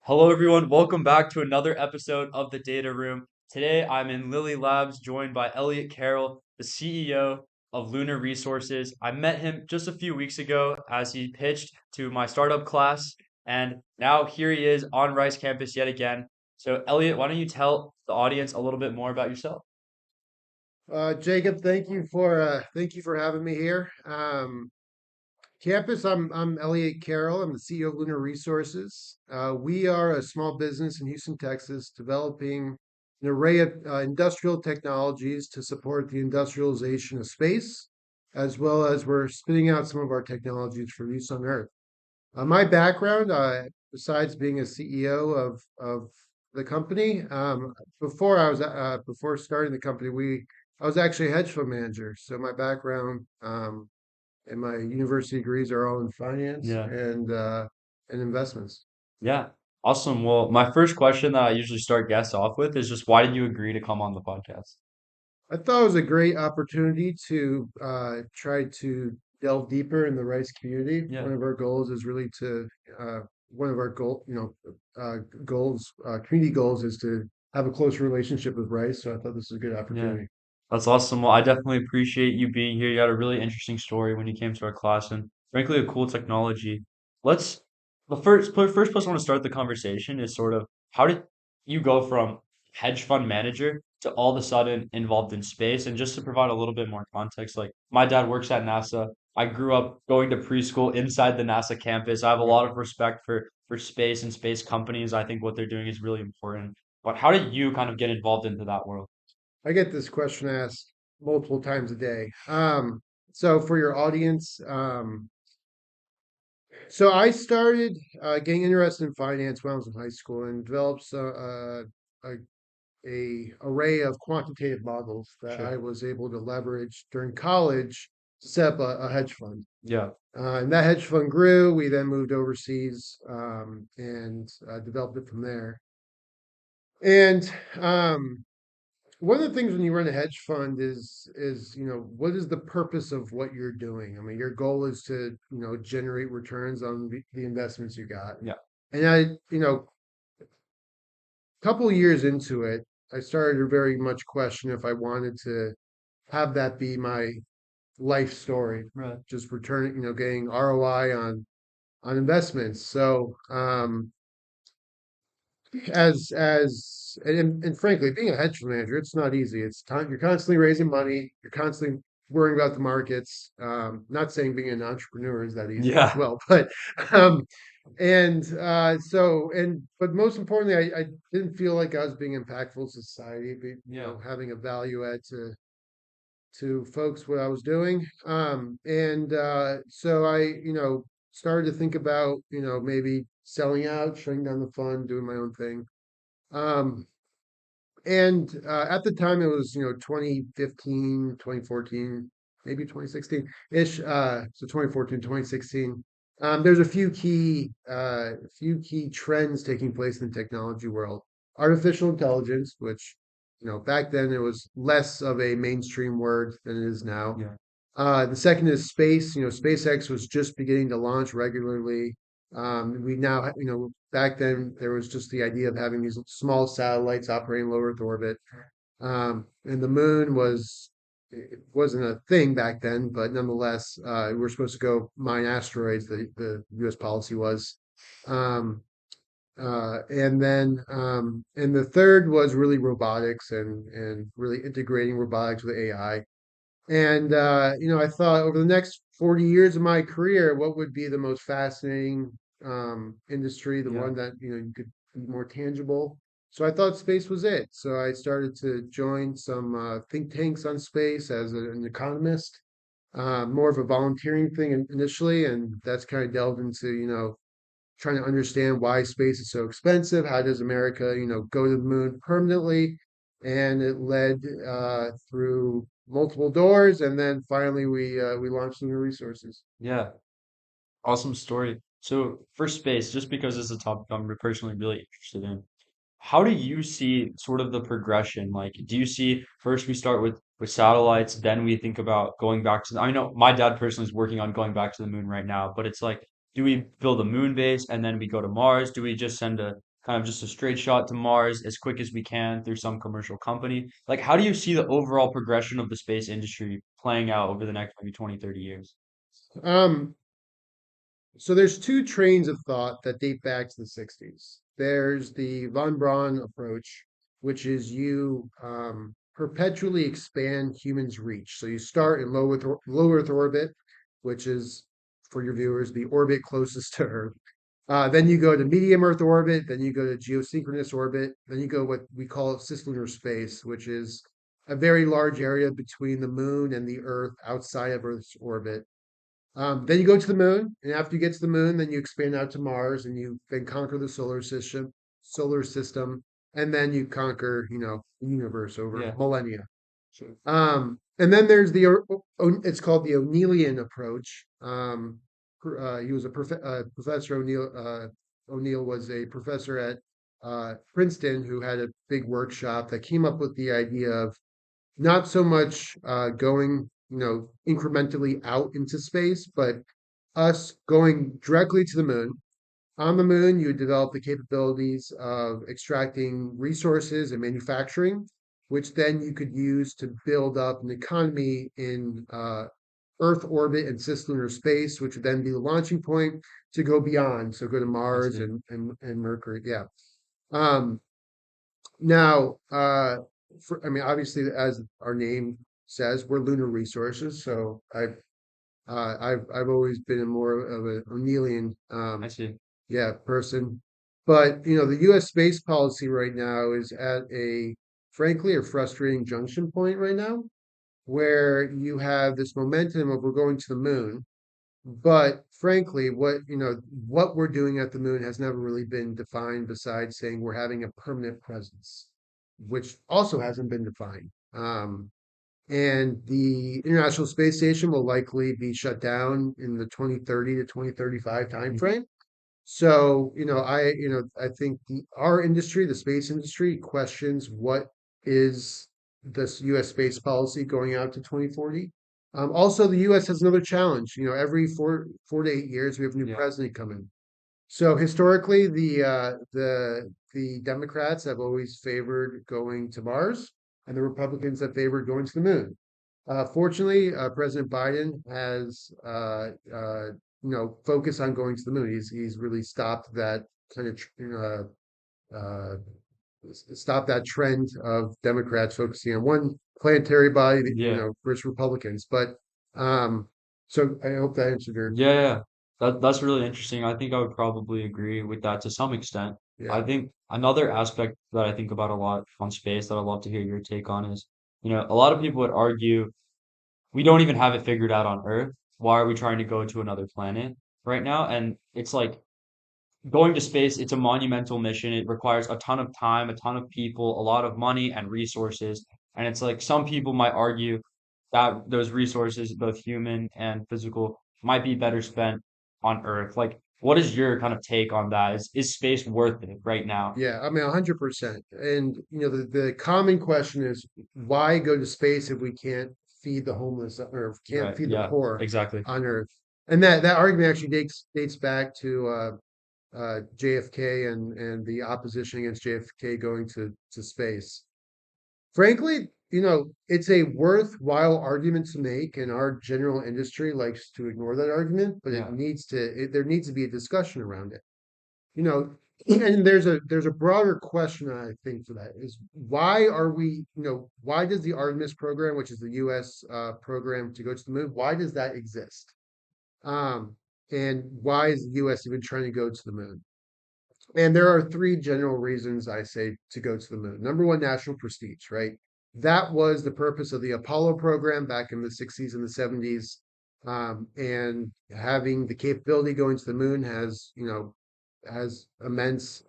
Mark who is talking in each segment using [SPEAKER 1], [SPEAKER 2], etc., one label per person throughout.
[SPEAKER 1] Hello, everyone. Welcome back to another episode of the Data Room. Today, I'm in Lilly Labs, joined by Elliot Carol, the CEO of Lunar Resources. I met him just a few weeks ago as he pitched to my startup class, and now here he is on Rice campus yet again. So, Elliot, why don't you tell the audience a little bit more about yourself?
[SPEAKER 2] Jacob, thank you for having me here. Campus, I'm Elliot Carroll. I'm the CEO of Lunar Resources. We are a small business in Houston, Texas, developing an array of industrial technologies to support the industrialization of space, as well as we're spinning out some of our technologies for use on Earth. My background, besides being a CEO of the company, before starting the company, we I was actually a hedge fund manager. So my background and my university degrees are all in finance
[SPEAKER 1] Yeah.
[SPEAKER 2] and investments.
[SPEAKER 1] Yeah. Awesome. Well, my first question that I usually start guests off with is just why did you agree to come on the podcast?
[SPEAKER 2] I thought it was a great opportunity to try to delve deeper in the rice community.
[SPEAKER 1] Yeah.
[SPEAKER 2] One of our goals is really to one of our goals, community goals, is to have a close relationship with rice. So I thought this was a good
[SPEAKER 1] Yeah.
[SPEAKER 2] opportunity.
[SPEAKER 1] That's awesome. Well, I definitely appreciate you being here. You had a really interesting story when you came to our class and frankly a cool technology. Let's the first place I want to start the conversation is sort of how did you go from hedge fund manager to all of a sudden involved in space? And just to provide a little bit more context, like my dad works at NASA. I grew up going to preschool inside the NASA campus. I have a
[SPEAKER 2] Right.
[SPEAKER 1] lot of respect for space and space companies. I think what they're doing is really important. But how did you kind of get involved into that world?
[SPEAKER 2] I get this question asked multiple times a day. So for your audience, so I started getting interested in finance when I was in high school and developed a, a array of quantitative models that I
[SPEAKER 1] Sure.
[SPEAKER 2] was able to leverage during college to set up a hedge fund.
[SPEAKER 1] Yeah.
[SPEAKER 2] And that hedge fund grew. We then moved overseas and developed it from there. And one of the things when you run a hedge fund is what is the purpose of what you're doing? I mean, your goal is to generate returns on the investments you got.
[SPEAKER 1] Yeah.
[SPEAKER 2] And a couple of years into it, I started to very much question if I wanted to have that be my life story,
[SPEAKER 1] Right.
[SPEAKER 2] just returning, getting ROI on investments. So and frankly, being a hedge fund manager, it's not easy. It's time you're constantly raising money, you're constantly worrying about the markets. Not saying being an entrepreneur is that easy as
[SPEAKER 1] Yeah.
[SPEAKER 2] well, but um but most importantly, I didn't feel like I was being impactful to society,
[SPEAKER 1] Yeah.
[SPEAKER 2] having a value add to folks what I was doing. And so I started to think about, maybe selling out, shutting down the fund, doing my own thing. Um, and at the time it was, 2015, 2014, maybe 2016-ish. So 2014, 2016. There's a few key trends taking place in the technology world. Artificial intelligence, which, back then it was less of a mainstream word than it is now.
[SPEAKER 1] Yeah.
[SPEAKER 2] The second is space. SpaceX was just beginning to launch regularly. We now, back then there was just the idea of having these small satellites operating low Earth orbit. And the moon it wasn't a thing back then, but nonetheless, we were supposed to go mine asteroids. The U.S. policy was. Um, and the third was really robotics and really integrating robotics with AI. And I thought over the next 40 years of my career, what would be the most fascinating industry, the
[SPEAKER 1] Yeah.
[SPEAKER 2] one that you could be more tangible. So I thought space was it. So I started to join some think tanks on space as an economist, more of a volunteering thing initially, and that's kind of delved into trying to understand why space is so expensive. How does America, go to the moon permanently? And it led through multiple doors, and then finally we launched Lunar Resources.
[SPEAKER 1] Yeah. Awesome story. So for space, just because it's a topic I'm personally really interested in, how do you see sort of the progression? Like, do you see first we start with satellites, then we think about going back to I know my dad personally is working on going back to the moon right now, but it's like, do we build a moon base and then we go to Mars? Do we just send kind of just a straight shot to Mars as quick as we can through some commercial company. Like, how do you see the overall progression of the space industry playing out over the next maybe 20, 30 years?
[SPEAKER 2] Um, so there's two trains of thought that date back to the 60s. There's the von Braun approach, which is you perpetually expand humans' reach. So you start in low Earth orbit, which is, for your viewers, the orbit closest to Earth. Then you go to medium Earth orbit, then you go to geosynchronous orbit, then you go what we call cislunar space, which is a very large area between the moon and the Earth outside of Earth's orbit. Then you go to the moon, and after you get to the moon, then you expand out to Mars, and you then conquer the solar system, and then you conquer, the universe over
[SPEAKER 1] Yeah,
[SPEAKER 2] millennia. Sure. And then there's it's called the O'Neillian approach. He was a professor O'Neill was a professor at Princeton who had a big workshop that came up with the idea of not so much going, incrementally out into space, but us going directly to the moon. On the moon, you develop the capabilities of extracting resources and manufacturing, which then you could use to build up an economy in Earth orbit and cislunar space, which would then be the launching point to go beyond. So go to
[SPEAKER 1] I
[SPEAKER 2] Mars
[SPEAKER 1] see.
[SPEAKER 2] and Mercury. Yeah. Um, now, I mean, obviously, as our name says, we're Lunar Resources. So I've always been a more of an O'Neillian,
[SPEAKER 1] I see.
[SPEAKER 2] yeah, person. But the U.S. space policy right now is at frankly, a frustrating junction point right now, where you have this momentum of we're going to the moon, but frankly, what we're doing at the moon has never really been defined besides saying we're having a permanent presence, which also hasn't been defined. And the International Space Station will likely be shut down in the 2030 to 2035
[SPEAKER 1] Mhm.
[SPEAKER 2] timeframe. So, I think our industry, the space industry, questions what is this U.S. space policy going out to 2040. Also, the U.S. has another challenge. Every 4 to 8 years, we have a new
[SPEAKER 1] Yeah,
[SPEAKER 2] president coming. So historically, the Democrats have always favored going to Mars, and the Republicans have favored going to the moon. Fortunately, President Biden has focused on going to the moon. He's really stopped that kind of uh, stopped that trend of Democrats focusing on one planetary body,
[SPEAKER 1] yeah,
[SPEAKER 2] versus Republicans. But so I hope that answered your
[SPEAKER 1] yeah, yeah. That's really interesting. I think I would probably agree with that to some extent. I
[SPEAKER 2] yeah.
[SPEAKER 1] think another aspect that I think about a lot on space that I'd love to hear your take on is, a lot of people would argue we don't even have it figured out on Earth. Why are we trying to go to another planet right now? And it's like going to space, it's a monumental mission. It requires a ton of time, a ton of people, a lot of money and resources. And it's like some people might argue that those resources, both human and physical, might be better spent on Earth. Like, what is your kind of take on that? Is space worth it right now?
[SPEAKER 2] Yeah, I mean, 100%. And the common question is why go to space if we can't feed the homeless or if we can't
[SPEAKER 1] Right.
[SPEAKER 2] feed the
[SPEAKER 1] Yeah,
[SPEAKER 2] poor
[SPEAKER 1] exactly.
[SPEAKER 2] on Earth? And that argument actually dates back to JFK and the opposition against JFK going to space. Frankly, it's a worthwhile argument to make, and our general industry likes to ignore that argument, but
[SPEAKER 1] Yeah.
[SPEAKER 2] there needs to be a discussion around it. you know and there's a broader question I think for that is why does the Artemis program, which is the US program to go to the moon, why does that exist? And why is the US even trying to go to the moon? And there are three general reasons I say to go to the moon. Number one, national prestige, right? That was the purpose of the Apollo program back in the 60s and the 70s. And having the capability going to the moon has immense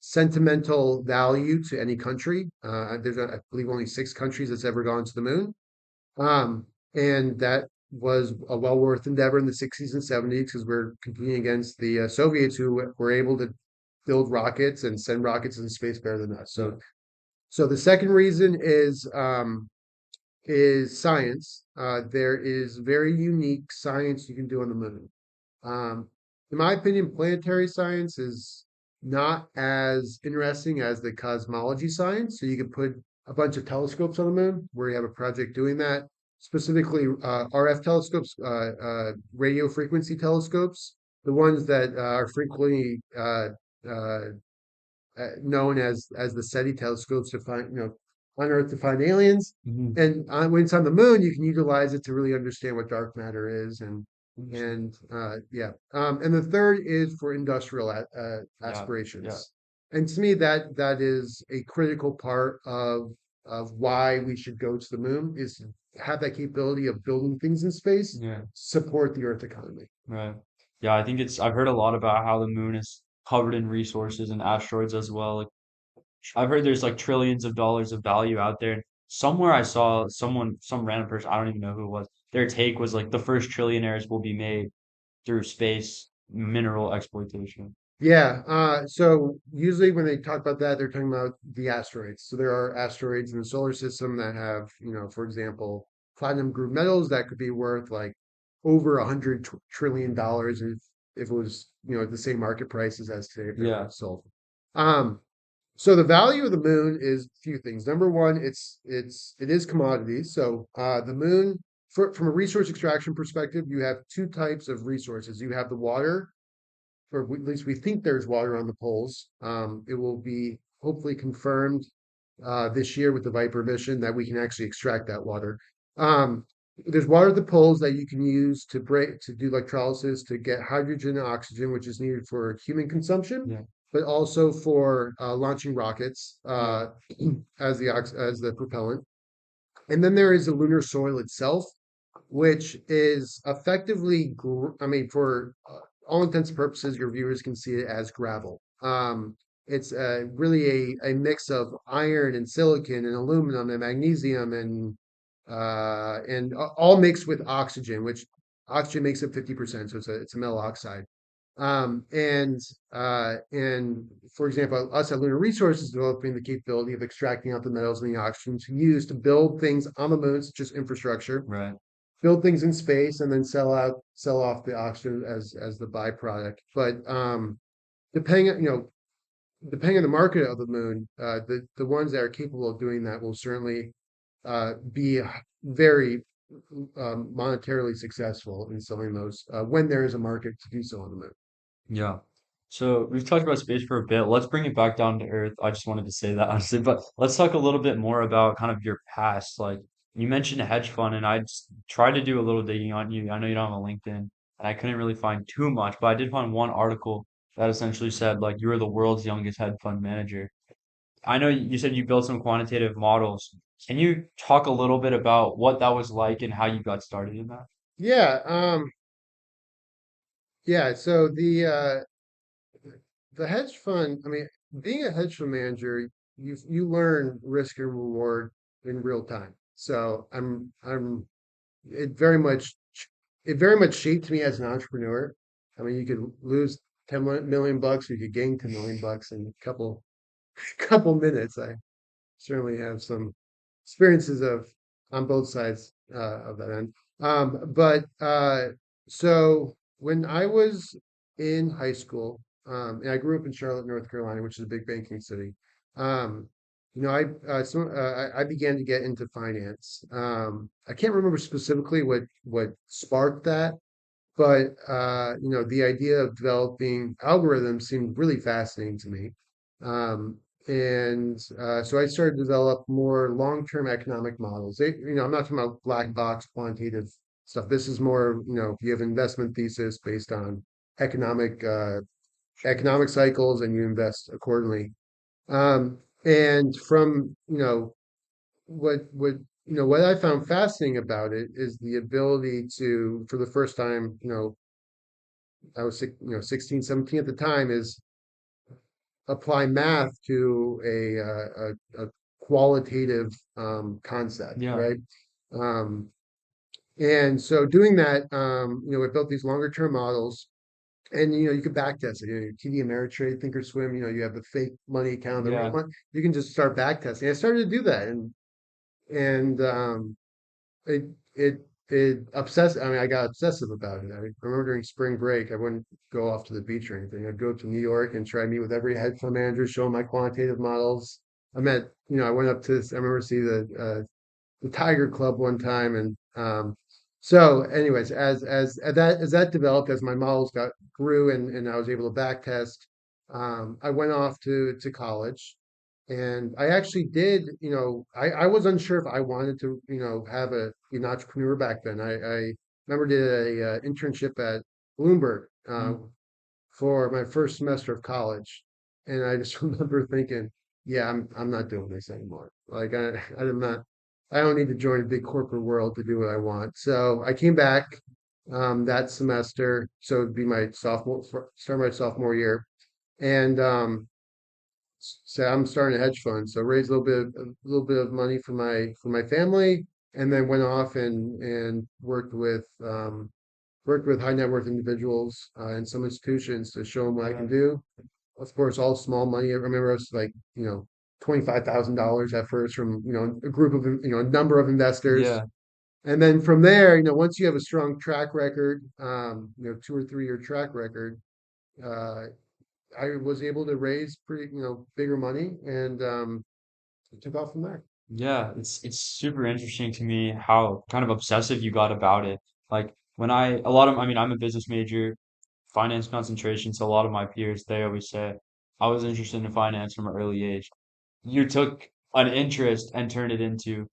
[SPEAKER 2] sentimental value to any country. There's, I believe, only 6 countries that's ever gone to the moon. Um, and that was a well worth endeavor in the 60s and 70s because we're competing against the Soviets who were able to build rockets and send rockets into space better than us.
[SPEAKER 1] Yeah.
[SPEAKER 2] So the second reason is science. There is very unique science you can do on the moon. Um, in my opinion, planetary science is not as interesting as the cosmology science. So you could put a bunch of telescopes on the moon where you have a project doing that, specifically RF telescopes, radio frequency telescopes, the ones that are frequently uh, known as the SETI telescopes to find, on Earth to find aliens.
[SPEAKER 1] Hmm.
[SPEAKER 2] And when it's on the moon, you can utilize it to really understand what dark matter is,
[SPEAKER 1] Interesting.
[SPEAKER 2] yeah. And the third is for industrial
[SPEAKER 1] Yeah, yeah,
[SPEAKER 2] aspirations. And to me, that is a critical part of why we should go to the moon is to have that capability of building things in space,
[SPEAKER 1] yeah.
[SPEAKER 2] support the Earth economy.
[SPEAKER 1] Right. Yeah, I think I've heard a lot about how the moon is covered in resources and asteroids as well. Like I've heard there's like trillions of dollars of value out there. Somewhere I saw some random person, I don't even know who it was. Their take was like the first trillionaires will be made through space mineral exploitation.
[SPEAKER 2] Yeah, so usually when they talk about that, they're talking about the asteroids. So there are asteroids in the solar system that have, for example, platinum group metals that could be worth like over $100 trillion if it was, at the same market prices as today if they were
[SPEAKER 1] Yeah,
[SPEAKER 2] sold. Um, so the value of the moon is a few things. Number one, it is commodities. So the moon, from a resource extraction perspective, you have two types of resources. You have the water or at least we think there's water on the poles. It will be hopefully confirmed this year with the Viper mission that we can actually extract that water. Um, there's water at the poles that you can use to do electrolysis to get hydrogen and oxygen, which is needed for human consumption,
[SPEAKER 1] yeah,
[SPEAKER 2] but also for launching rockets
[SPEAKER 1] yeah,
[SPEAKER 2] as the propellant. And then there is the lunar soil itself, which is effectively, I mean, for all intents and purposes, your viewers can see it as gravel. It's really a mix of iron and silicon and aluminum and magnesium and all mixed with oxygen, which oxygen makes up 50%, so it's a metal oxide. And for example, us at Lunar Resources developing the capability of extracting out the metals and the oxygen to use to build things on the moon, such as infrastructure,
[SPEAKER 1] right.
[SPEAKER 2] build things in space, and then sell off the oxygen as the byproduct. But depending on, depending on the market of the moon, the ones that are capable of doing that will certainly be very monetarily successful in selling those when there is a market to do so on the moon.
[SPEAKER 1] Yeah. So we've talked about space for a bit. Let's bring it back down to Earth. I just wanted to say that honestly, but let's talk a little bit more about kind of your past. Like you mentioned a hedge fund, and I just tried to do a little digging on you. I know you don't have a LinkedIn, and I couldn't really find too much, but I did find one article that essentially said like you were the world's youngest hedge fund manager. I know you said you built some quantitative models. Can you talk a little bit about what that was like and how you got started in that?
[SPEAKER 2] Yeah, yeah. So the hedge fund, I mean, being a hedge fund manager, you learn risk and reward in real time. So it very much it very much shaped me as an entrepreneur. I mean, you could lose 10 million bucks, or you could gain 10 million bucks in a couple minutes. I certainly have some experiences of on both sides of that end. But so when I was in high school, and I grew up in Charlotte, North Carolina, which is a big banking city. Um, I began to get into finance. I can't remember specifically what sparked that, but the idea of developing algorithms seemed really fascinating to me. Um, and so I started to develop more long-term economic models. I'm not talking about black box quantitative stuff. This is more, you have an investment thesis based on economic economic cycles, and you invest accordingly. And from, what I found fascinating about it is the ability to, for the first time, I was 16, 17 at the time, is apply math to a qualitative concept,
[SPEAKER 1] Yeah,
[SPEAKER 2] right? Um, and so doing that, we built these longer term models, and you could back test it. TD Ameritrade, Thinkorswim. You have the fake money account, the real
[SPEAKER 1] yeah,
[SPEAKER 2] money. You can just start back testing. I started to do that, and it it I got obsessive about it. I remember during spring break, I wouldn't go off to the beach or anything. I'd go to New York and try to meet with every hedge fund manager, show them my quantitative models. I went up to, I remember see the Tiger Club one time, and so anyways, as that developed, as my models got grew and I was able to back test, I went off to college, and I actually did, I was unsure if I wanted to, have an entrepreneur back then. I remember did a internship at Bloomberg
[SPEAKER 1] Mm.
[SPEAKER 2] for my first semester of college, and I just remember thinking, yeah, I'm not doing this anymore. Like I'm not. I don't need to join a big corporate world to do what I want. So I came back that semester, so it'd be my start my sophomore year, and so I'm starting a hedge fund. So raised a little bit of money for my family, and then went off and worked with high net worth individuals and some institutions to show them what I can
[SPEAKER 1] Yeah.
[SPEAKER 2] do. Of course, all small money. I remember us like, $25,000 at first from, a group of, a number of investors.
[SPEAKER 1] Yeah.
[SPEAKER 2] And then from there, once you have a strong track record, 2 or 3 year track record, uh, I was able to raise pretty, bigger money, and it took off from there.
[SPEAKER 1] Yeah, it's super interesting to me how kind of obsessive you got about it. Like when a lot of, I mean, I'm a business major, finance concentration, so a lot of my peers, they always say I was interested in finance from an early age. You took an interest and turned it into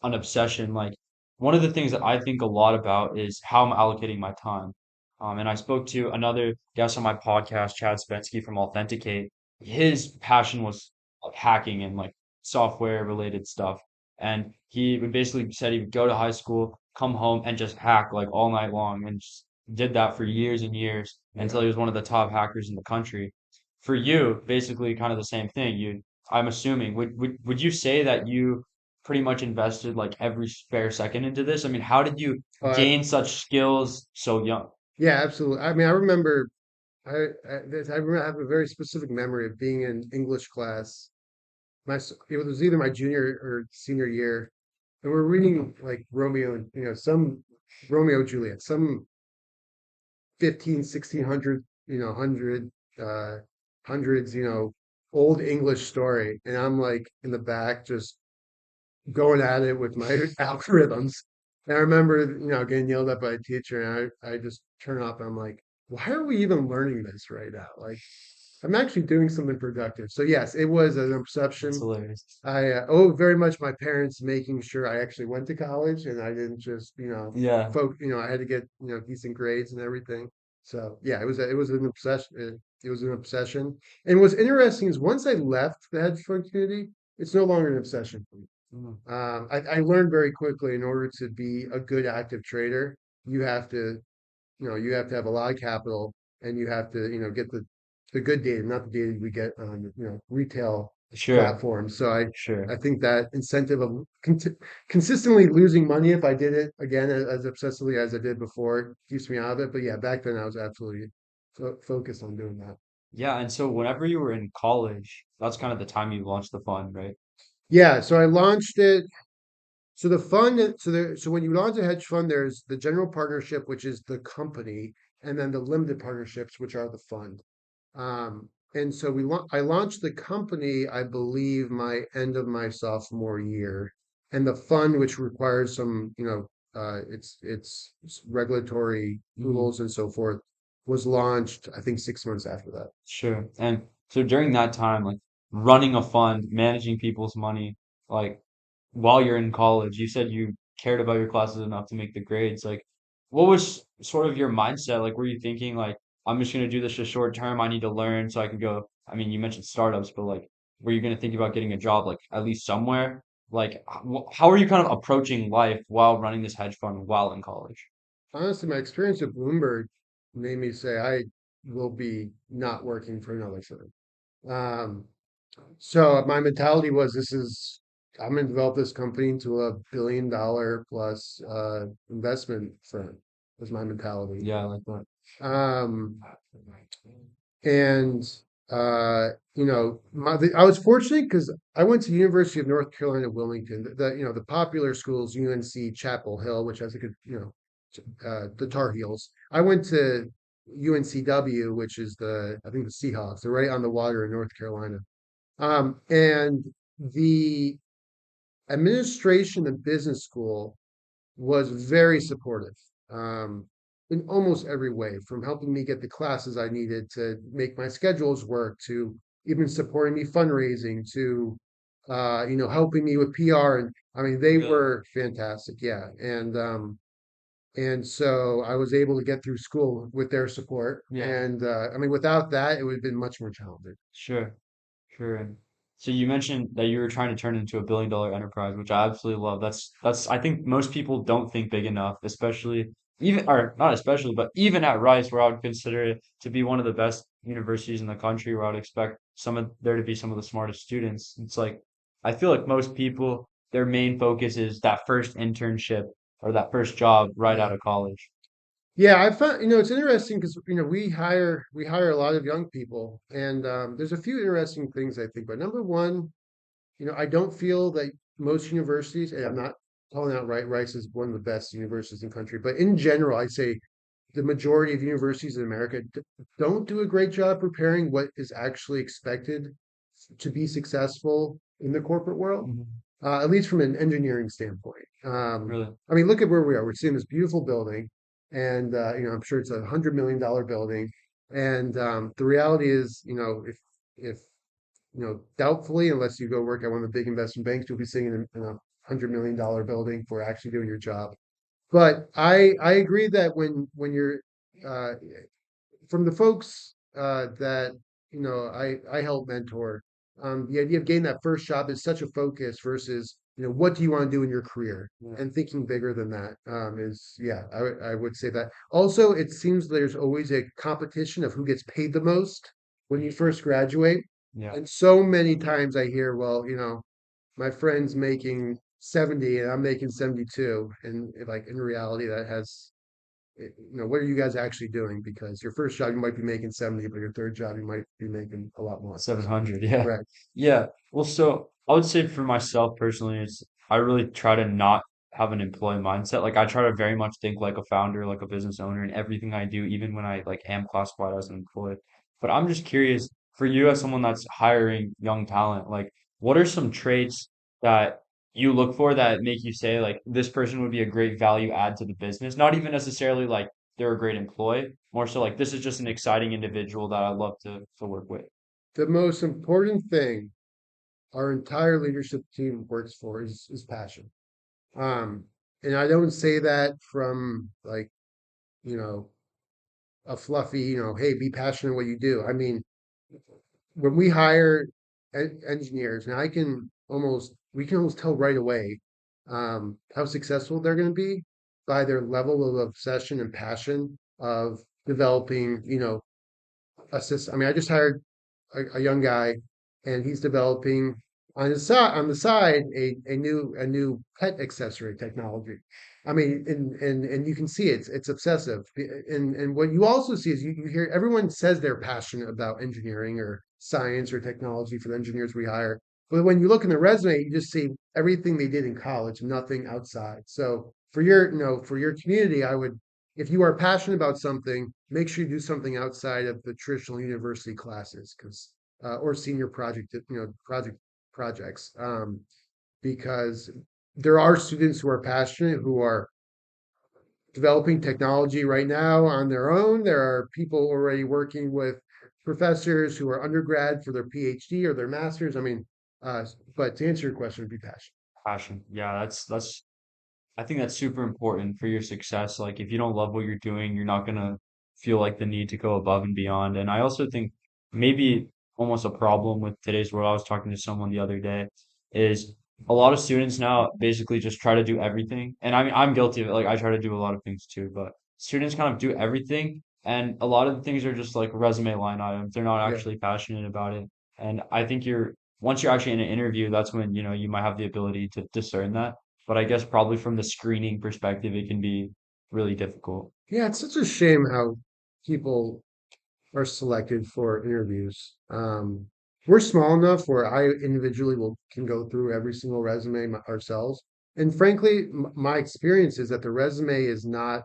[SPEAKER 1] an obsession. Like one of the things that I think a lot about is how I'm allocating my time. And I spoke to another guest on my podcast, Chad Spensky from Authenticate. His passion was like hacking and like software related stuff. And he would basically said he would go to high school, come home and just hack like all night long and just did that for years and years until
[SPEAKER 2] Yeah.
[SPEAKER 1] he was one of the top hackers in the country. For you, basically kind of the same thing. I'm assuming, would you say that you pretty much invested like every spare second into this? I mean, how did you
[SPEAKER 2] Uh,
[SPEAKER 1] gain such skills so young?
[SPEAKER 2] yeah, absolutely. I mean, I remember I have a very specific memory of being in English class. It was either my junior or senior year, and we're reading like Romeo and some Romeo and Juliet, some 15, 1600, uh, hundreds, old English story, and I'm like in the back just going at it with my algorithms. And I remember, getting yelled at by a teacher, and I just turn off. And I'm like, why are we even learning this right now? Like, I'm actually doing something productive. So yes, it was an
[SPEAKER 1] That's
[SPEAKER 2] perception.
[SPEAKER 1] hilarious.
[SPEAKER 2] I owe very much my parents making sure I actually went to college and I didn't just,
[SPEAKER 1] Yeah,
[SPEAKER 2] I had to get, decent grades and everything. So yeah, it was an obsession. It was an obsession. And what's interesting is once I left the hedge fund community, it's no longer an obsession for me.
[SPEAKER 1] mm,
[SPEAKER 2] I learned very quickly in order to be a good active trader, you have to, you have to have a lot of capital, and you have to, get the good data, not the data we get on, retail
[SPEAKER 1] sure,
[SPEAKER 2] platforms. So I
[SPEAKER 1] sure.
[SPEAKER 2] think that incentive of consistently losing money if I did it again as obsessively as I did before keeps me out of it. But yeah, back then I was absolutely focused on doing that.
[SPEAKER 1] Yeah, and so whenever you were in college, that's kind of the time you launched the fund, right?
[SPEAKER 2] Yeah, so I launched it. So when you launch a hedge fund, there's the general partnership, which is the company, and then the limited partnerships, which are the fund. And so I launched the company, I believe, my end of my sophomore year, and the fund, which requires some, it's regulatory
[SPEAKER 1] Mhm.
[SPEAKER 2] rules and so forth, was launched, I think, 6 months after that.
[SPEAKER 1] Sure. And so during that time, like running a fund, managing people's money, like while you're in college, you said you cared about your classes enough to make the grades. Like, what was sort of your mindset? Like, were you thinking like, I'm just gonna do this just short term, I need to learn so I can go. I mean, you mentioned startups, but like, were you gonna think about getting a job like at least somewhere? Like, how are you kind of approaching life while running this hedge fund while in college?
[SPEAKER 2] Honestly, my experience at Bloomberg made me say I will be not working for another firm. Um, So my mentality was I'm going to develop this company into $1 billion plus investment firm was my mentality.
[SPEAKER 1] Yeah, like that.
[SPEAKER 2] Um, and I was fortunate because I went to University of North Carolina, Wilmington. The popular schools, UNC Chapel Hill, which has a good, the Tar Heels. I went to UNCW, which is I think the Seahawks. They're right on the water in North Carolina. And the administration of business school was very supportive, um, in almost every way, from helping me get the classes I needed to make my schedules work, to even supporting me fundraising, to helping me with PR. And I mean, they
[SPEAKER 1] Really?
[SPEAKER 2] were fantastic. Yeah. And so I was able to get through school with their support.
[SPEAKER 1] Yeah.
[SPEAKER 2] And I mean, without that, it would have been much more challenging.
[SPEAKER 1] Sure. Sure. And so you mentioned that you were trying to turn it into $1 billion enterprise, which I absolutely love. That's I think most people don't think big enough, especially even or not especially, but even at Rice, where I would consider it to be one of the best universities in the country, where I would expect some of there to be some of the smartest students. It's like I feel like most people, their main focus is that first internship or that first job right out
[SPEAKER 2] Yeah.
[SPEAKER 1] of college.
[SPEAKER 2] Yeah, I found, it's interesting because, we hire a lot of young people, and there's a few interesting things I think. But number one, I don't feel that most universities, and I'm not calling out Rice is one of the best universities in the country, but in general, I'd say the majority of universities in America don't do a great job preparing what is actually expected to be successful in the corporate world,
[SPEAKER 1] Mhm.
[SPEAKER 2] at least from an engineering standpoint.
[SPEAKER 1] Really?
[SPEAKER 2] I mean, look at where we are. We're seeing this beautiful building, and I'm sure it's $100 million building. And the reality is, if doubtfully, unless you go work at one of the big investment banks, you'll be sitting in a $100 million building for actually doing your job. But I agree that when you're uh, from the folks that I help mentor, the idea of getting that first job is such a focus versus what do you want to do in your career,
[SPEAKER 1] Yeah.
[SPEAKER 2] and thinking bigger than that is, yeah, I would say that. Also, it seems there's always a competition of who gets paid the most when you first graduate,
[SPEAKER 1] Yeah.
[SPEAKER 2] and so many times I hear, well, my friend's making 70 and I'm making 72, and like in reality that has what are you guys actually doing? Because your first job you might be making 70, but your third job you might be making a lot more.
[SPEAKER 1] 700, yeah.
[SPEAKER 2] Right.
[SPEAKER 1] Yeah. Well, so I would say for myself personally, it's I really try to not have an employee mindset. Like I try to very much think like a founder, like a business owner in everything I do, even when I like am classified as an employee. But I'm just curious for you as someone that's hiring young talent, like what are some traits that you look for that make you say like this person would be a great value add to the business? Not even necessarily like they're a great employee, more so like this is just an exciting individual that I love to work with.
[SPEAKER 2] The most important thing our entire leadership team works for is passion. Um, and I don't say that from like, you know, a fluffy, hey, be passionate in what you do. I mean, when we hire engineers, and we can almost tell right away how successful they're going to be by their level of obsession and passion of developing, a system. I mean, I just hired a young guy, and he's developing on the side a new pet accessory technology. I mean, and you can see it's obsessive. And what you also see is you hear everyone says they're passionate about engineering or science or technology for the engineers we hire. But when you look in the resume, you just see everything they did in college, nothing outside. So for your community, I would, if you are passionate about something, make sure you do something outside of the traditional university classes, because or senior projects, because there are students who are passionate who are developing technology right now on their own. There are people already working with professors who are undergrad for their PhD or their masters. I mean, but to answer your question, would be passion.
[SPEAKER 1] Passion. Yeah, that's I think that's super important for your success. Like if you don't love what you're doing, you're not gonna feel like the need to go above and beyond. And I also think maybe almost a problem with today's world, I was talking to someone the other day, is a lot of students now basically just try to do everything. And I mean I'm guilty of it. Like I try to do a lot of things too, but students kind of do everything and a lot of the things are just like resume line items. They're not
[SPEAKER 2] Yeah.
[SPEAKER 1] actually passionate about it. And I think once you're actually in an interview, that's when, you might have the ability to discern that. But I guess probably from the screening perspective, it can be really difficult.
[SPEAKER 2] Yeah, it's such a shame how people are selected for interviews. We're small enough where I individually will can go through every single resume ourselves. And frankly, my experience is that the resume is not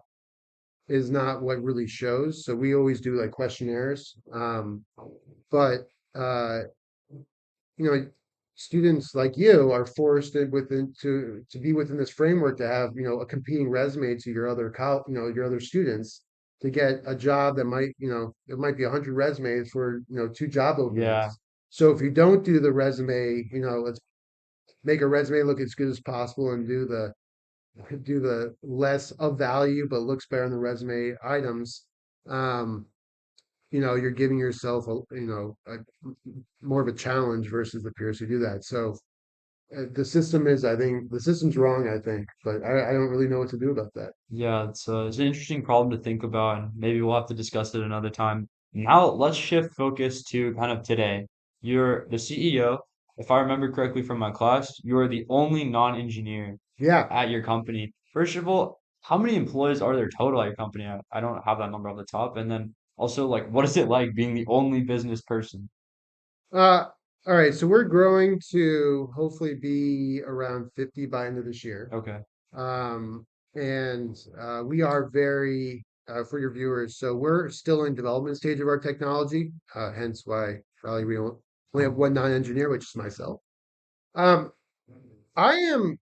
[SPEAKER 2] what really shows. So we always do like questionnaires. But you know, students like you are forced within to be within this framework to have, a competing resume to your other your other students to get a job that might, there might be 100 resumes for, two job
[SPEAKER 1] Yeah,
[SPEAKER 2] openings. So if you don't do the resume, let's make a resume look as good as possible and do the less of value but looks better on the resume items. Um, you're giving yourself more of a challenge versus the peers who do that. So I think the system's wrong, I think, but I don't really know what to do about that.
[SPEAKER 1] yeah, it's an interesting problem to think about, and maybe we'll have to discuss it another time. Now, let's shift focus to kind of today. You're the CEO. If I remember correctly from my class, you are the only non-engineer
[SPEAKER 2] Yeah.
[SPEAKER 1] at your company. First of all, how many employees are there total at your company? I don't have that number off the top. And then also, like, what is it like being the only business person?
[SPEAKER 2] Uh, all right. So we're growing to hopefully be around 50 by end of this year.
[SPEAKER 1] Okay.
[SPEAKER 2] Um, and we are very, for your viewers, so we're still in development stage of our technology, hence why probably we only have one non-engineer, which is myself. Um, I am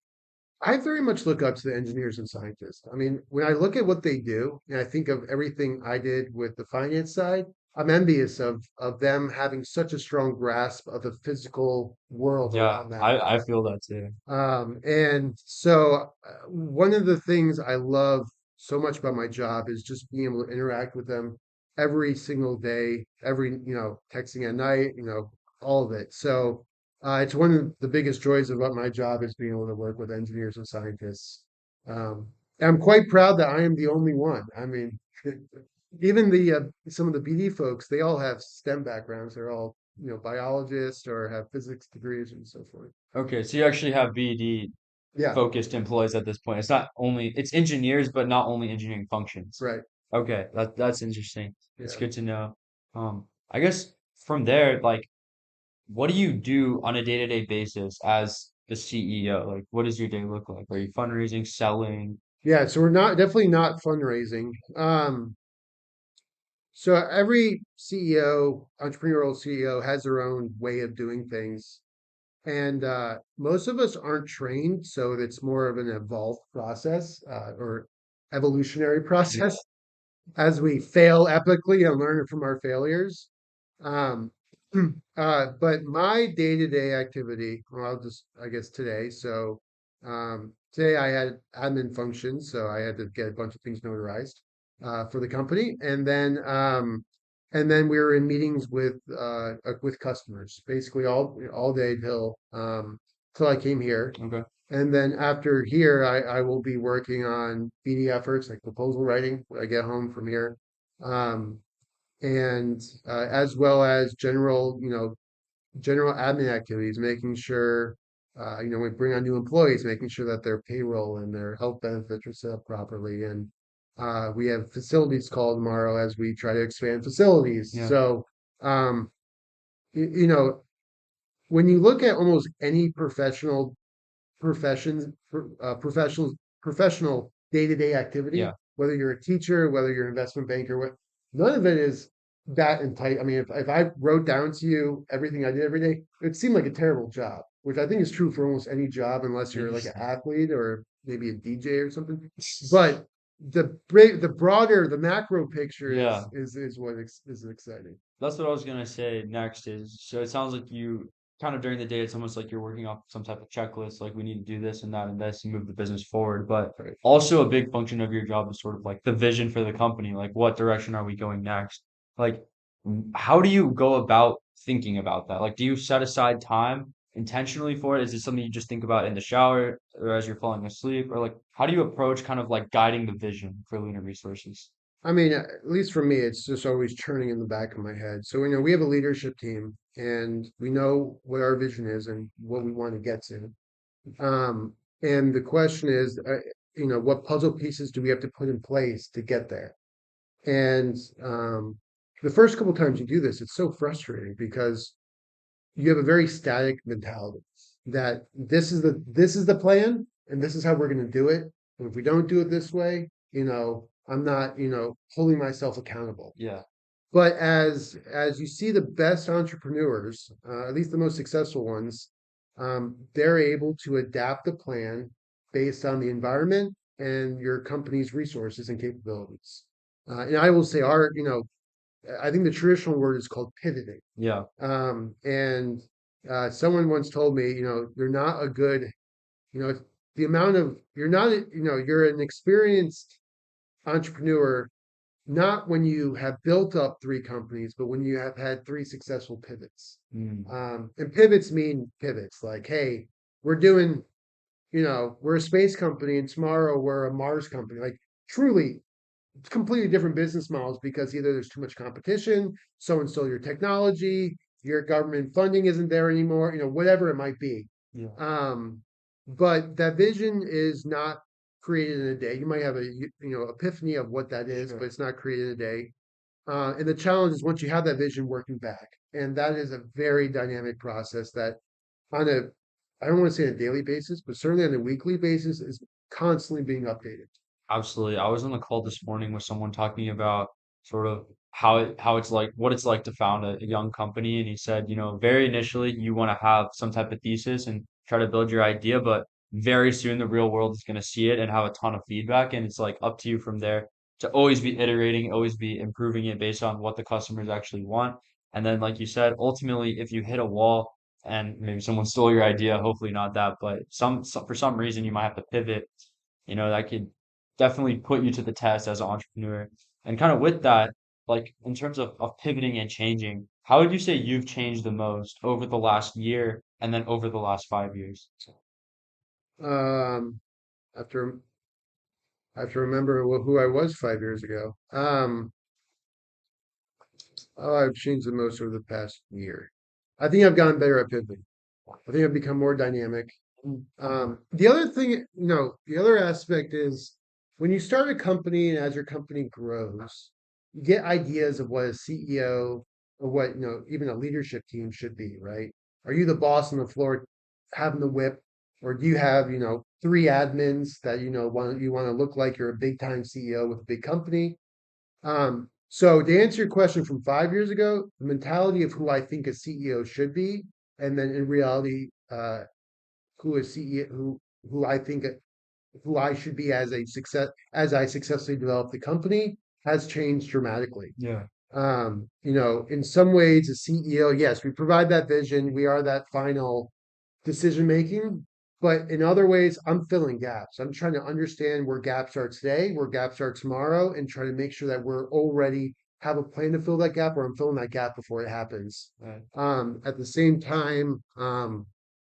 [SPEAKER 2] I very much look up to the engineers and scientists. I mean, when I look at what they do, and I think of everything I did with the finance side, I'm envious of them having such a strong grasp of the physical world
[SPEAKER 1] Yeah,
[SPEAKER 2] around them.
[SPEAKER 1] I feel that too.
[SPEAKER 2] And so, one of the things I love so much about my job is just being able to interact with them every single day, texting at night, all of it. So, it's one of the biggest joys about my job is being able to work with engineers and scientists. And I'm quite proud that I am the only one. I mean, even some of the BD folks, they all have STEM backgrounds. They're all, biologists or have physics degrees and so forth.
[SPEAKER 1] Okay, so you actually have BD
[SPEAKER 2] Yeah,
[SPEAKER 1] focused employees at this point. It's not only it's engineers, but not only engineering functions.
[SPEAKER 2] right.
[SPEAKER 1] Okay, that's interesting. It's
[SPEAKER 2] Yeah.
[SPEAKER 1] good to know. I guess from there, like, what do you do on a day-to-day basis as the CEO? Like, what does your day look like? Are you fundraising, selling?
[SPEAKER 2] Yeah, so we're not definitely not fundraising. So every CEO, entrepreneurial CEO has their own way of doing things. And most of us aren't trained, so it's more of an evolved process or evolutionary process as we fail epically and learn from our failures. Um, but my day-to-day activity, well, I guess today. So today I had admin functions, so I had to get a bunch of things notarized for the company, and then we were in meetings with customers, basically all day till I came here.
[SPEAKER 1] Okay,
[SPEAKER 2] And then after here, I will be working on BD efforts like proposal writing when I get home from here. Um, and as well as general admin activities, making sure, we bring on new employees, making sure that their payroll and their health benefits are set up properly. And we have facilities call tomorrow as we try to expand facilities.
[SPEAKER 1] yeah,
[SPEAKER 2] So, um, you, you know, when you look at almost any professions, professional day-to-day activity,
[SPEAKER 1] yeah.
[SPEAKER 2] whether you're a teacher, whether you're an investment banker, none of it is that entitled. I mean, if I wrote down to you everything I did every day, it seemed like a terrible job, which I think is true for almost any job, unless you're like an
[SPEAKER 1] Interesting.
[SPEAKER 2] athlete or maybe a DJ or something. But the broader, the macro picture
[SPEAKER 1] Yeah.
[SPEAKER 2] is what is exciting.
[SPEAKER 1] That's what I was gonna say next is so it sounds like you kind of during the day it's almost like you're working off some type of checklist, like we need to do this and that and this and move the business forward. But
[SPEAKER 2] Right.
[SPEAKER 1] also a big function of your job is sort of like the vision for the company, like what direction are we going next? Like how do you go about thinking about that? Like do you set aside time intentionally for it? Is it something you just think about in the shower or as you're falling asleep? Or like how do you approach kind of like guiding the vision for Lunar Resources?
[SPEAKER 2] I mean, at least for me, it's just always churning in the back of my head. So, we have a leadership team and we know what our vision is and what we want to get to. Um, and the question is, what puzzle pieces do we have to put in place to get there? And the first couple times you do this, it's so frustrating because you have a very static mentality that this is the plan and this is how we're going to do it. And if we don't do it this way, I'm not, holding myself accountable.
[SPEAKER 1] Yeah.
[SPEAKER 2] But as you see the best entrepreneurs, at least the most successful ones, they're able to adapt the plan based on the environment and your company's resources and capabilities. And I will say, I think the traditional word is called pivoting.
[SPEAKER 1] Yeah.
[SPEAKER 2] And someone once told me, you're not a good, you know, the amount of, you're not, you're an experienced entrepreneur, not when you have built up three companies, but when you have had three successful pivots.
[SPEAKER 1] Mm.
[SPEAKER 2] And pivots mean pivots like, hey, we're doing, we're a space company and tomorrow we're a Mars company. Like truly completely different business models because either there's too much competition, someone stole your technology, your government funding isn't there anymore, whatever it might be.
[SPEAKER 1] Yeah.
[SPEAKER 2] Um, but that vision is not created in a day. You might have epiphany of what that is, but
[SPEAKER 1] Sure.
[SPEAKER 2] it's not created in a day. And the challenge is once you have that vision working back, and that is a very dynamic process that on a I don't want to say on a daily basis, but certainly on a weekly basis is constantly being updated.
[SPEAKER 1] Absolutely. I was on the call this morning with someone talking about sort of how it's like what it's like to found a young company, and he said, very initially you want to have some type of thesis and try to build your idea, but very soon the real world is going to see it and have a ton of feedback, and it's like up to you from there to always be iterating, always be improving it based on what the customers actually want. And then, like you said, ultimately, if you hit a wall and maybe someone stole your idea, hopefully not that, but for some reason you might have to pivot. That could definitely put you to the test as an entrepreneur. And kind of with that, like in terms of pivoting and changing, how would you say you've changed the most over the last year and then over the last 5 years?
[SPEAKER 2] Um, after I have to remember who I was 5 years ago. Oh, I've changed the most over the past year. I think I've gotten better at pivoting. I think I've become more dynamic.
[SPEAKER 1] Mm.
[SPEAKER 2] The other thing, the other aspect is when you start a company and as your company grows, you get ideas of what a CEO or what, even a leadership team should be, right? Are you the boss on the floor having the whip, or do you have, three admins that, want to look like you're a big time CEO with a big company? So to answer your question from 5 years ago, the mentality of who I think a CEO should be, and then in reality, who a CEO, who I think who I should be as I successfully develop the company has changed dramatically.
[SPEAKER 1] Yeah.
[SPEAKER 2] In some ways, a CEO, yes, we provide that vision, we are that final decision making. But in other ways, I'm filling gaps. I'm trying to understand where gaps are today, where gaps are tomorrow, and trying to make sure that we're already have a plan to fill that gap, or I'm filling that gap before it happens.
[SPEAKER 1] Right.
[SPEAKER 2] At the same time,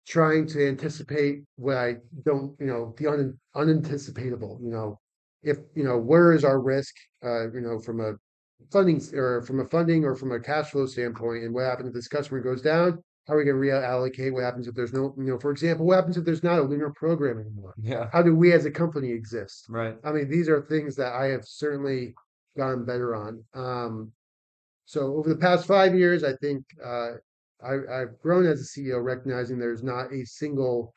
[SPEAKER 2] trying to anticipate what I don't, the unanticipatable, if, where is our risk, from a funding or from a cash flow standpoint, and what happens if this customer goes down? How are we going to reallocate? What happens if there's no, for example, what happens if there's not a lunar program anymore?
[SPEAKER 1] Yeah.
[SPEAKER 2] How do we as a company exist?
[SPEAKER 1] Right.
[SPEAKER 2] I mean, these are things that I have certainly gotten better on. So over the past 5 years, I think I've grown as a CEO, recognizing there's not a single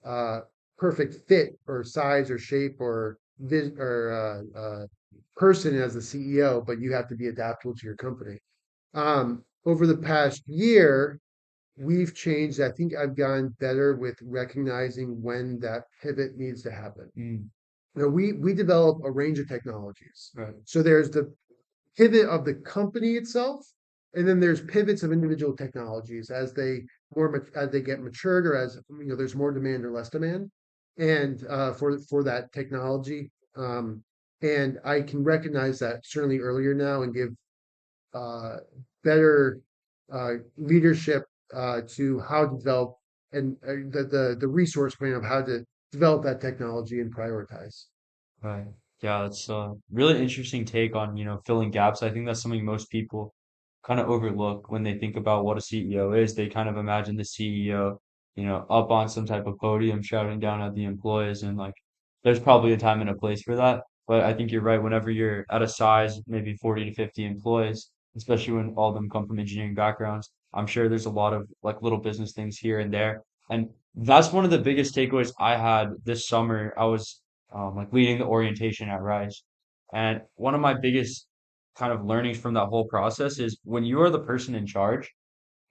[SPEAKER 2] uh, perfect fit or size or shape or person as the CEO, but you have to be adaptable to your company. Over the past year, we've changed. I think I've gotten better with recognizing when that pivot needs to happen.
[SPEAKER 1] Mm.
[SPEAKER 2] We develop a range of technologies.
[SPEAKER 1] Right.
[SPEAKER 2] So there's the pivot of the company itself, and then there's pivots of individual technologies as as they get matured, or as there's more demand or less demand, and for that technology. And I can recognize that certainly earlier now and give uh, better leadership to how to develop and the resource plan of how to develop that technology and prioritize.
[SPEAKER 1] Right. Yeah, that's a really interesting take on, filling gaps. I think that's something most people kind of overlook when they think about what a CEO is. They kind of imagine the CEO, up on some type of podium shouting down at the employees, and like there's probably a time and a place for that. But I think you're right. Whenever you're at a size, maybe 40 to 50 employees, especially when all of them come from engineering backgrounds. I'm sure there's a lot of like little business things here and there. And that's one of the biggest takeaways I had this summer. I was like leading the orientation at Rice. And one of my biggest kind of learnings from that whole process is when you are the person in charge,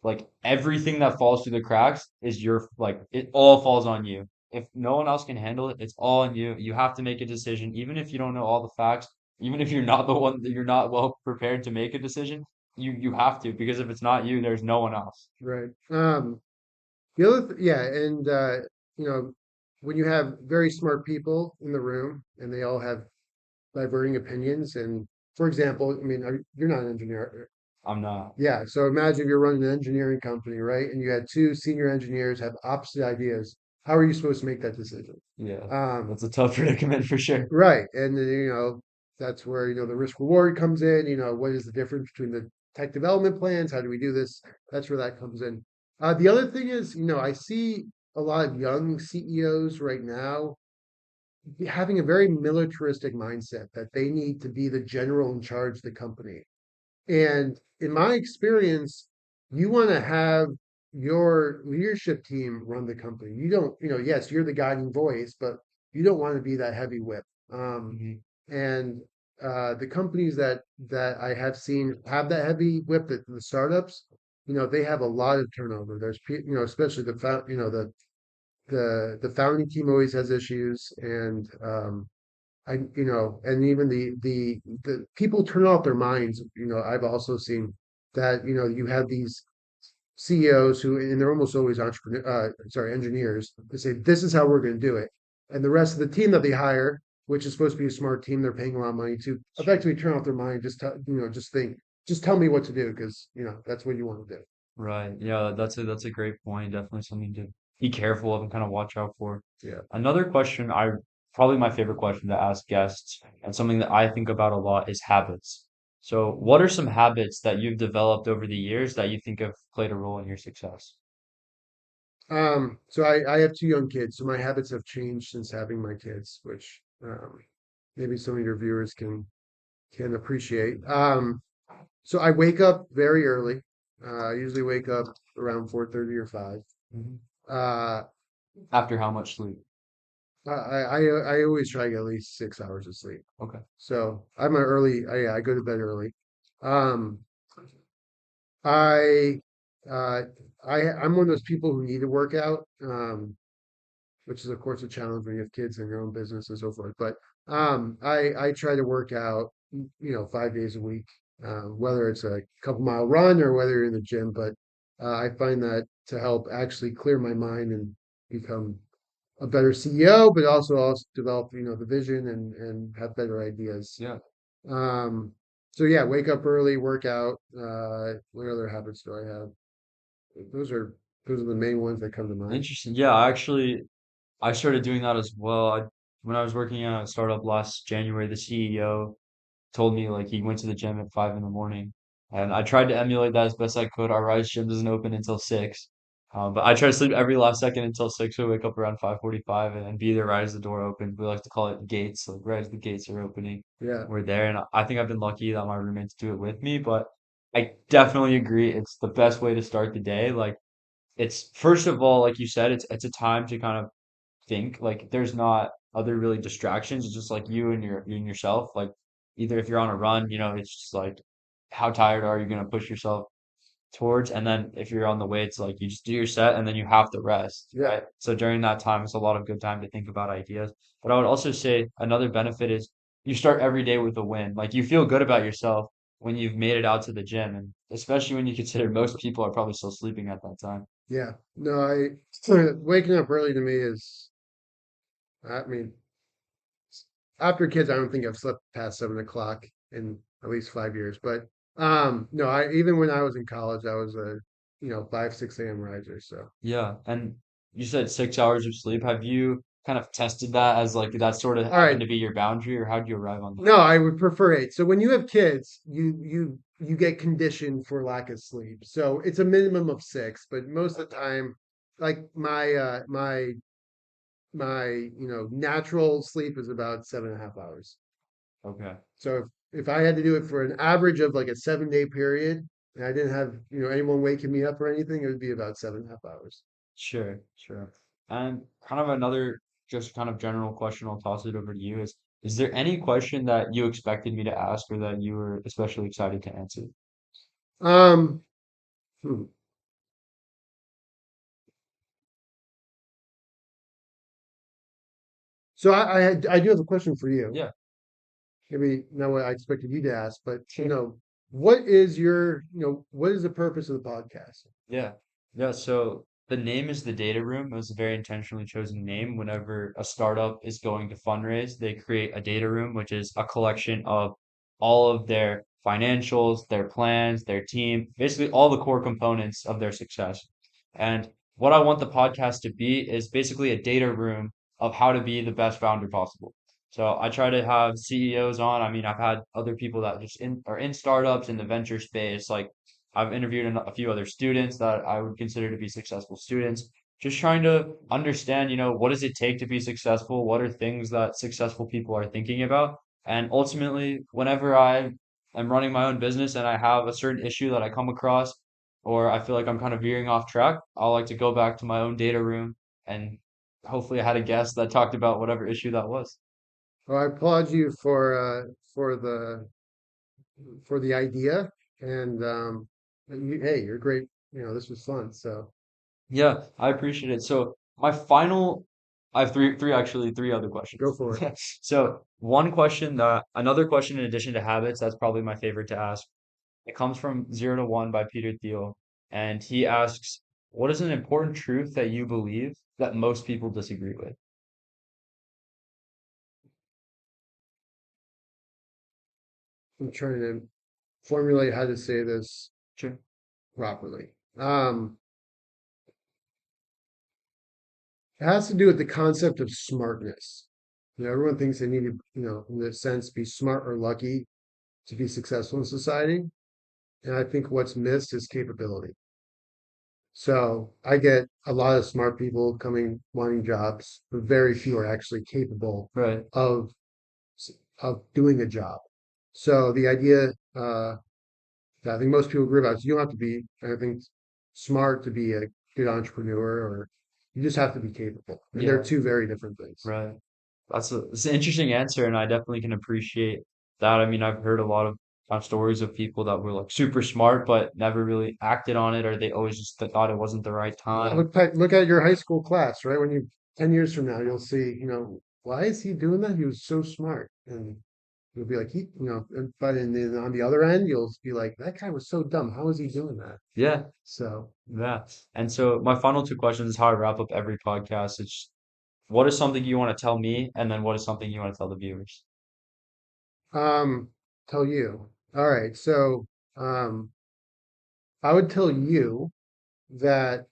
[SPEAKER 1] like everything that falls through the cracks is your like it all falls on you. If no one else can handle it, it's all on you. You have to make a decision, even if you don't know all the facts, even if you're not the one that you're not well prepared to make a decision, you have to because if it's not you, there's no one else.
[SPEAKER 2] Right. The other, yeah, and you know, when you have very smart people in the room and they all have diverging opinions, and for example, I mean, you're not an engineer.
[SPEAKER 1] I'm not.
[SPEAKER 2] Yeah, so imagine if you're running an engineering company, right? And you had two senior engineers have opposite ideas. How are you supposed to make that decision?
[SPEAKER 1] Yeah,
[SPEAKER 2] Um,
[SPEAKER 1] that's a tough predicament for sure.
[SPEAKER 2] right. And then, that's where, the risk reward comes in. What is the difference between the tech development plans? How do we do this? That's where that comes in. The other thing is, I see a lot of young CEOs right now having a very militaristic mindset that they need to be the general in charge of the company. And in my experience, you want to have your leadership team run the company. You don't, yes, you're the guiding voice, but you don't want to be that heavy whip.
[SPEAKER 1] Hmm.
[SPEAKER 2] And the companies that I have seen have that heavy whip, the startups, they have a lot of turnover. Especially the founding team always has issues, and and even the people turn off their minds. I've also seen that, you have these CEOs and they're almost always engineers. They say, this is how we're going to do it. And the rest of the team that they hire, which is supposed to be a smart team, they're paying a lot of money to effectively turn off their mind. Just tell me what to do because, that's what you want to do.
[SPEAKER 1] Right. Yeah, that's a great point. Definitely something to be careful of and kind of watch out for.
[SPEAKER 2] Yeah.
[SPEAKER 1] Another question I probably my favorite question to ask guests and something that I think about a lot is habits. So, what are some habits that you've developed over the years that you think have played a role in your success?
[SPEAKER 2] So I have two young kids, so my habits have changed since having my kids, which maybe some of your viewers can appreciate. So I wake up very early. I usually wake up around 4:30 or 5.
[SPEAKER 1] Mhm.
[SPEAKER 2] Uh,
[SPEAKER 1] After how much sleep?
[SPEAKER 2] I always try to get at least 6 hours of sleep.
[SPEAKER 1] Okay.
[SPEAKER 2] So I go to bed early. Um, I uh, I'm one of those people who need to work out, which is of course a challenge when you have kids and your own business and so forth. But I try to work out, 5 days a week, whether it's a couple mile run or whether you're in the gym. But I find that to help actually clear my mind and become a better CEO, but also develop, the vision and have better ideas.
[SPEAKER 1] Yeah.
[SPEAKER 2] Um, so yeah, wake up early, work out. What other habits do I have? Those are those are the main ones that come to mind.
[SPEAKER 1] Interesting. Yeah, I started doing that as well. When I was working at a startup last January, the CEO told me like he went to the gym at 5 in the morning, and I tried to emulate that as best I could. Our Rise gym doesn't open until 6, but I try to sleep every last second until 6. So wake up around 5:45 and be there right as the door opens. We like to call it gates, like right as the gates are opening,
[SPEAKER 2] Yeah,
[SPEAKER 1] we're there. And I think I've been lucky that my roommates do it with me, but I definitely agree it's the best way to start the day. Like it's first of all, like you said, it's a time to kind of think. Like there's not other really distractions. It's just like you and yourself. Like either if you're on a run, it's just like how tired are you gonna push yourself towards, and then if you're on the weights, like you just do your set and then you have to rest,
[SPEAKER 2] yeah,
[SPEAKER 1] right? So during that time, it's a lot of good time to think about ideas. But I would also say another benefit is you start every day with a win. Like you feel good about yourself when you've made it out to the gym, and especially when you consider most people are probably still sleeping at that time.
[SPEAKER 2] yeah. No, waking up early to me is, I mean, after kids, I don't think I've slept past 7 o'clock in at least 5 years. But no, I even when I was in college, I was a 5, 6 a.m. riser. So
[SPEAKER 1] Yeah, and you said 6 hours of sleep. Have you kind of tested that as like that sort of
[SPEAKER 2] all
[SPEAKER 1] having
[SPEAKER 2] right,
[SPEAKER 1] to be your boundary, or how do you arrive on that?
[SPEAKER 2] no, I would prefer 8. So when you have kids, you get conditioned for lack of sleep. So it's a minimum of 6, but most of the time, like my natural sleep is about 7.5 hours.
[SPEAKER 1] Okay.
[SPEAKER 2] So if I had to do it for an average of like a 7 day period, and I didn't have, anyone waking me up or anything, it would be about 7.5 hours.
[SPEAKER 1] Sure, sure. And kind of another just kind of general question, I'll toss it over to you is there any question that you expected me to ask or that you were especially excited to answer?
[SPEAKER 2] Um, hmm. So I do have a question for you.
[SPEAKER 1] Yeah.
[SPEAKER 2] Maybe not what I expected you to ask, but
[SPEAKER 1] Sure.
[SPEAKER 2] what is the purpose of the podcast?
[SPEAKER 1] Yeah. Yeah. So the name is the Data Room. It was a very intentionally chosen name. Whenever a startup is going to fundraise, they create a data room, which is a collection of all of their financials, their plans, their team, basically all the core components of their success. And what I want the podcast to be is basically a data room of how to be the best founder possible. So I try to have CEOs on. I mean, I've had other people that just are in startups in the venture space, like I've interviewed a few other students that I would consider to be successful students, just trying to understand, what does it take to be successful? What are things that successful people are thinking about? And ultimately, whenever I am running my own business and I have a certain issue that I come across, or I feel like I'm kind of veering off track, I like to go back to my own data room and hopefully I had a guest that talked about whatever issue that was.
[SPEAKER 2] Well, I applaud you for the idea, and hey, you're great. This was fun. So
[SPEAKER 1] Yeah, I appreciate it. So my final, I have three other
[SPEAKER 2] go
[SPEAKER 1] questions.
[SPEAKER 2] for it.
[SPEAKER 1] So another question in addition to habits, that's probably my favorite to ask. It comes from Zero to One by Peter Thiel, and he asks, what is an important truth that you believe that most people disagree with?
[SPEAKER 2] I'm trying to formulate how to say this
[SPEAKER 1] Sure.
[SPEAKER 2] properly. It has to do with the concept of smartness. Everyone thinks they need to, in a sense, be smart or lucky to be successful in society. And I think what's missed is capability. So I get a lot of smart people coming wanting jobs, but very few are actually capable
[SPEAKER 1] Right.
[SPEAKER 2] of of doing a job. So the idea that I think most people agree about is you don't have to be, I think, smart to be a good entrepreneur, or you just have to be capable. And they're
[SPEAKER 1] Yeah.
[SPEAKER 2] two very different things.
[SPEAKER 1] Right. It's an interesting answer, and I definitely can appreciate that. I mean, I've heard a lot of stories of people that were like super smart but never really acted on it, or they always just thought it wasn't the right
[SPEAKER 2] Yeah,
[SPEAKER 1] time.
[SPEAKER 2] look at your high school class, right? When you 10 years from now, you'll see, why is he doing that? He was so smart, and you'll be like, but on the other end, you'll be like, that guy was so dumb. How is he doing that?
[SPEAKER 1] Yeah,
[SPEAKER 2] So,
[SPEAKER 1] yeah. And so my final two questions is how I wrap up every podcast. It's what is something you want to tell me, and then what is something you want to tell the viewers?
[SPEAKER 2] um, tell you. All right. So, um, I would tell you that,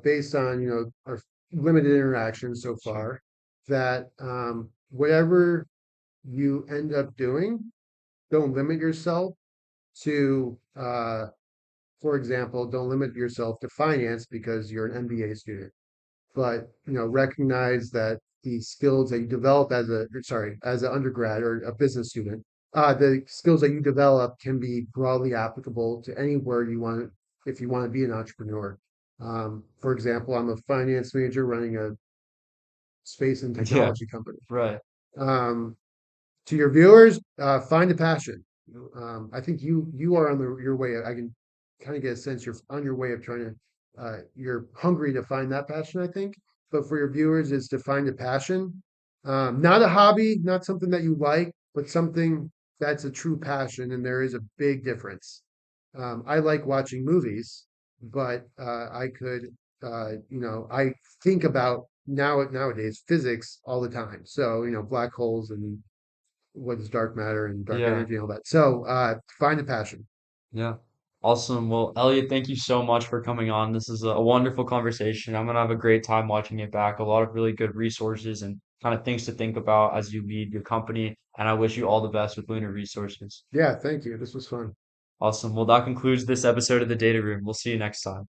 [SPEAKER 2] based on, our limited interactions so
[SPEAKER 1] Sure.
[SPEAKER 2] far, that, whatever you end up doing, don't limit yourself to, for example, don't limit yourself to finance because you're an MBA student, but recognize that the skills that you develop as an undergrad or a business student, the skills that you develop can be broadly applicable to anywhere you want if you want to be an entrepreneur. For example, I'm a finance major running a space and
[SPEAKER 1] Yeah,
[SPEAKER 2] technology company.
[SPEAKER 1] right.
[SPEAKER 2] Um, to your viewers, find a passion. I think you are on your way. I can kind of get a sense you're on your way of trying to. You're hungry to find that passion. I think, but for your viewers, is to find a passion, not a hobby, not something that you like, but something that's a true passion. And there is a big difference. I like watching movies, but I think about nowadays physics all the time. So black holes and what is dark matter and dark
[SPEAKER 1] Yeah,
[SPEAKER 2] energy and all that. So find a passion.
[SPEAKER 1] yeah. Awesome. Well, Elliot, thank you so much for coming on. This is a wonderful conversation. I'm gonna have a great time watching it back. A lot of really good resources and kind of things to think about as you lead your company. And I wish you all the best with Lunar Resources.
[SPEAKER 2] Yeah, thank you. This was fun.
[SPEAKER 1] Awesome. Well, that concludes this episode of the Data Room. We'll see you next time.